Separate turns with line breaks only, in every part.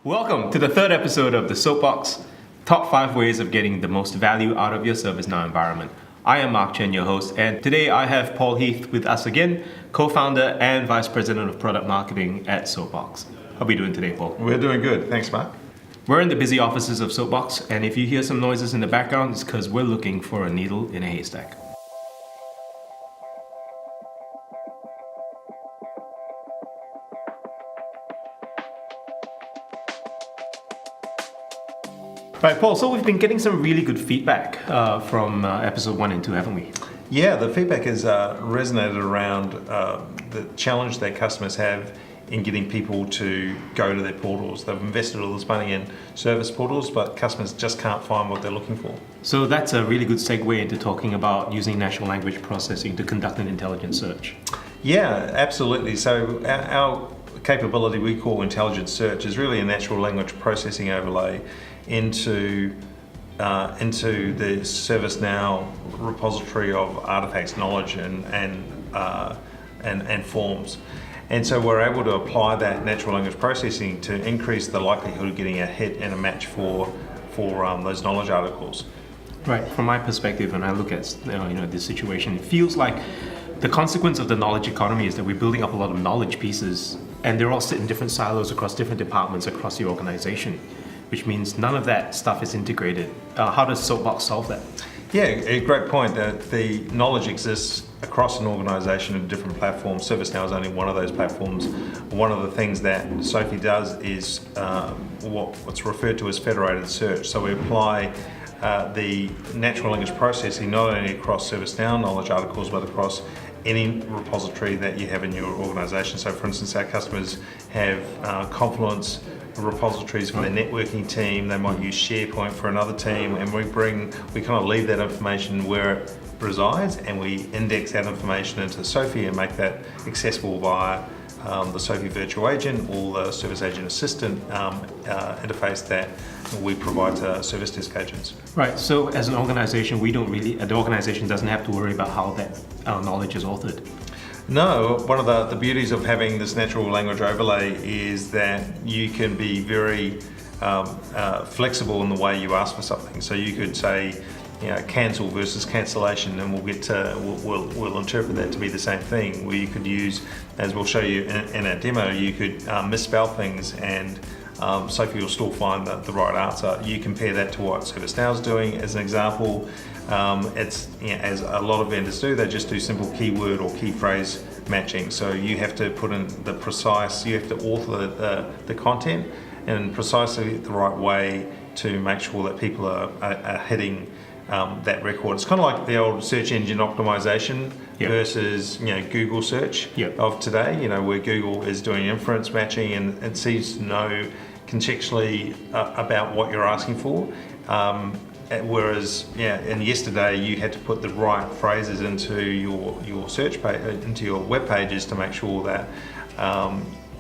Welcome to the third episode of the Soapbox, Top 5 Ways of Getting the Most Value Out of Your ServiceNow Environment. I am Mark Chen, your host, and today I have Paul Heath with us again, co-founder and vice president of product marketing at Soapbox. How are we doing today, Paul?
We're doing good. Thanks, Mark.
We're in the busy offices of Soapbox, and if you hear some noises in the background, it's because we're looking for a needle in a haystack. Right, Paul, so we've been getting some really good feedback from episode 1 and 2, haven't we?
Yeah, the feedback has resonated around the challenge that customers have in getting people to go to their portals. They've invested all this money in service portals, but customers just can't find what they're looking for.
So that's a really good segue into talking about using natural language processing to conduct an intelligent search.
Yeah, absolutely. So our capability we call intelligent search is really a natural language processing overlay into the ServiceNow repository of artifacts, knowledge, and forms. And so we're able to apply that natural language processing to increase the likelihood of getting a hit and a match for those knowledge articles.
Right. From my perspective, when I look at this situation, it feels like the consequence of the knowledge economy is that we're building up a lot of knowledge pieces, and they're all sit in different silos across different departments across the organization, which means none of that stuff is integrated. How does Soapbox solve that?
Yeah, a great point. The knowledge exists across an organization in different platforms. ServiceNow is only one of those platforms. One of the things that Sophie does is what's referred to as Federated Search. So we apply the natural language processing not only across ServiceNow knowledge articles, but across any repository that you have in your organization. So for instance, our customers have Confluence repositories for their networking team. They might use SharePoint for another team, and we kind of leave that information where it resides, and we index that information into Sophie and make that accessible via the Sophie virtual agent or the service agent assistant interface that we provide to service desk agents.
Right. So as an organization, the organization doesn't have to worry about how that knowledge is authored.
No, one of the beauties of having this natural language overlay is that you can be very flexible in the way you ask for something. So you could say, cancel versus cancellation, and we'll interpret that to be the same thing. Where you could use, as we'll show you in our demo, you could misspell things, and Sophie will still find the right answer. You compare that to what ServiceNow is doing as an example. It's as a lot of vendors do, they just do simple keyword or key phrase matching. So you have to put in you have to author the content in precisely the right way to make sure that people are hitting that record. It's kind of like the old search engine optimization versus Google search of today. Where Google is doing inference matching and it seems to know contextually about what you're asking for. Whereas, and yesterday you had to put the right phrases into your search page, into your web pages to make sure that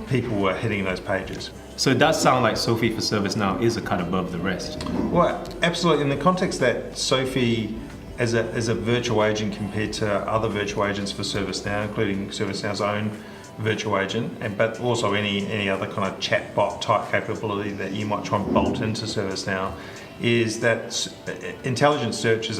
people were hitting those pages.
So it does sound like Sophie for ServiceNow is a cut above the rest.
Well, absolutely. In the context that Sophie, as a virtual agent compared to other virtual agents for ServiceNow, including ServiceNow's own virtual agent, but also any other kind of chatbot type capability that you might try and bolt into ServiceNow, is that intelligent search is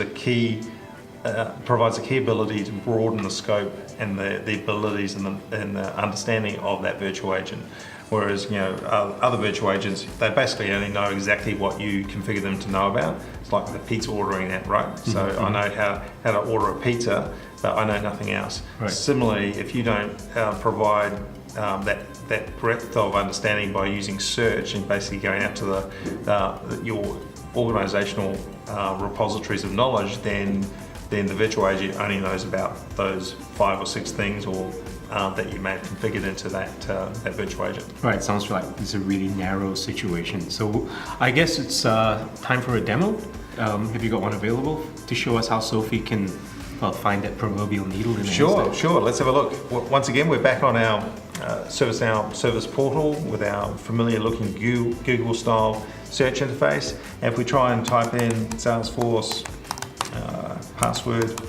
provides a key ability to broaden the scope and the abilities and the understanding of that virtual agent. Whereas other virtual agents, they basically only know exactly what you configure them to know about. It's like the pizza ordering app, right? Mm-hmm. So I know how to order a pizza, but I know nothing else. Right. Similarly, if you don't provide that breadth of understanding by using search and basically going out to your organizational repositories of knowledge, then the virtual agent only knows about those 5 or 6 things that you may have configured into that virtual agent.
Right, sounds like it's a really narrow situation. So I guess it's time for a demo. Have you got one available to show us how Sophie can find that proverbial needle in the haystack?
Sure. Let's have a look. Once again, we're back on our ServiceNow service portal with our familiar looking Google style search interface. And if we try and type in Salesforce password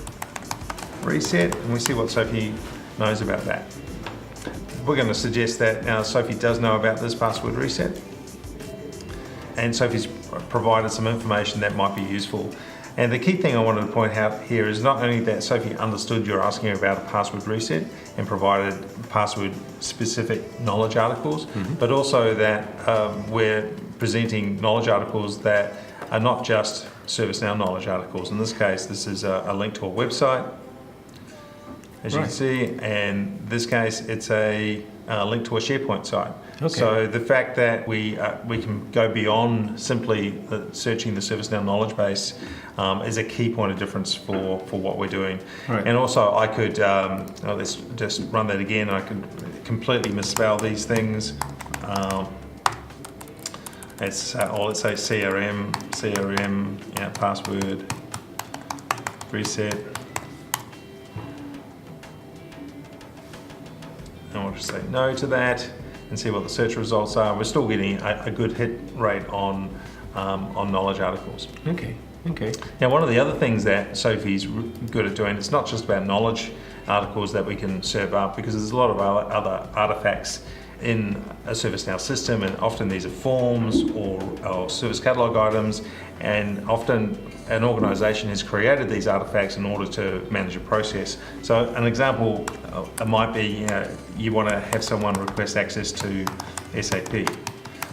reset, and we see what Sophie knows about that. We're going to suggest that now Sophie does know about this password reset. and Sophie's provided some information that might be useful. And the key thing I wanted to point out here is not only that Sophie understood you're asking about a password reset and provided password-specific knowledge articles, but also that we're presenting knowledge articles that are not just ServiceNow knowledge articles. In this case, this is a link to a website, as you can see, and in this case, it's a link to a SharePoint site.
Okay.
So the fact that we can go beyond simply searching the ServiceNow knowledge base is a key point of difference for what we're doing.
Right.
And also, I could let's just run that again. I could completely misspell these things. Let's say CRM, password reset. And we'll just say no to that and see what the search results are. We're still getting a good hit rate on knowledge articles.
Okay.
Now, one of the other things that Sophie's good at doing, it's not just about knowledge articles that we can serve up, because there's a lot of other artifacts in a ServiceNow system, and often these are forms or service catalog items, and often an organization has created these artifacts in order to manage a process. So an example might be you want to have someone request access to SAP.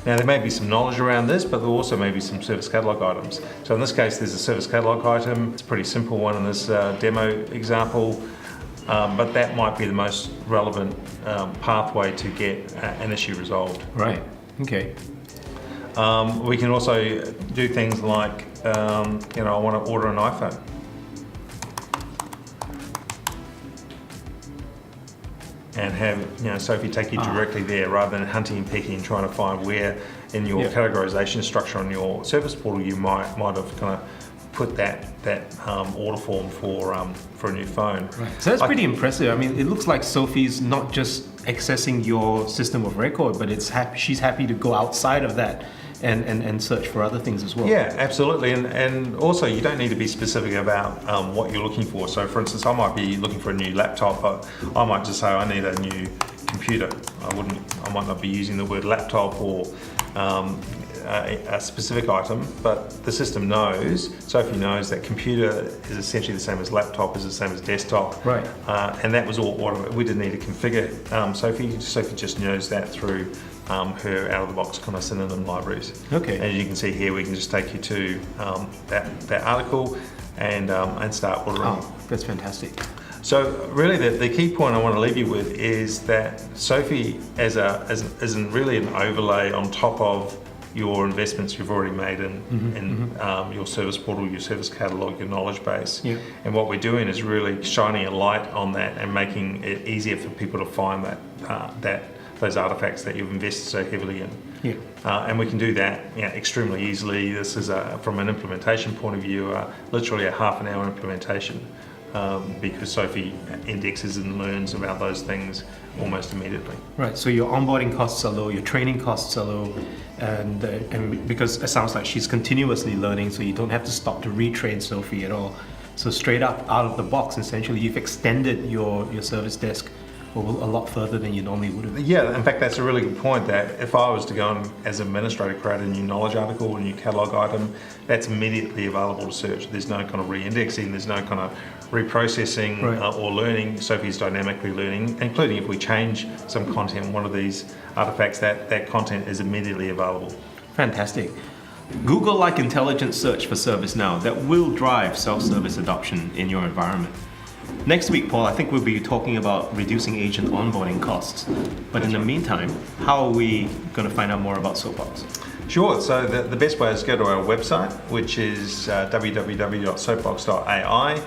Now, there may be some knowledge around this, but there also may be some service catalog items. So in this case, there's a service catalog item. It's a pretty simple one in this demo example, but that might be the most relevant pathway to get an issue resolved.
Right. Okay.
We can also do things like, I want to order an iPhone. And have Sophie take you directly there, rather than hunting and pecking and trying to find where in your categorization structure on your service portal you might have kind of put that order form for a new phone.
Right. So that's pretty impressive. I mean, it looks like Sophie's not just accessing your system of record, but she's happy to go outside of that and search for other things as well.
Yeah, absolutely. And also, you don't need to be specific about what you're looking for. So, for instance, I might be looking for a new laptop, but I might just say I need a new computer. I might not be using the word laptop or a specific item, but the system knows, Sophie knows that computer is essentially the same as laptop, is the same as desktop.
Right.
And that was all we didn't need to configure. Sophie just knows that through her out-of-the-box kind of synonym libraries.
Okay.
As you can see here, we can just take you to that article and start ordering.
Oh, that's fantastic.
So really, the key point I want to leave you with is that Sophie isn't really an overlay on top of your investments you've already made in your service portal, your service catalog, your knowledge base.
Yeah.
And what we're doing is really shining a light on that and making it easier for people to find those artifacts that you've invested so heavily in.
Yeah.
And we can do that extremely easily. This is, from an implementation point of view, literally a half an hour implementation, because Sophie indexes and learns about those things almost immediately.
Right, so your onboarding costs are low, your training costs are low, and because it sounds like she's continuously learning, so you don't have to stop to retrain Sophie at all. So straight up out of the box, essentially, you've extended your service desk a lot further than you normally would have.
Yeah, in fact, that's a really good point, that if I was to go and, as administrator, create a new knowledge article, a new catalog item, that's immediately available to search. There's no kind of re-indexing, there's no kind of reprocessing or learning. Sophie's dynamically learning, including if we change some content in one of these artifacts, that content is immediately available.
Fantastic. Google-like intelligent search for ServiceNow that will drive self-service adoption in your environment. Next week, Paul, I think we'll be talking about reducing agent onboarding costs. But in the meantime, how are we going to find out more about Soapbox?
Sure. So the best way is to go to our website, which is www.soapbox.ai.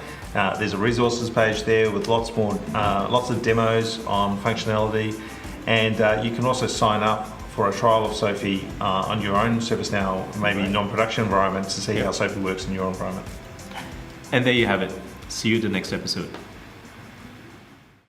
There's a resources page there with lots of demos on functionality, and you can also sign up for a trial of Sophie on your own ServiceNow, maybe non-production environment, to see how Sophie works in your environment.
And there you have it. See you in the next episode.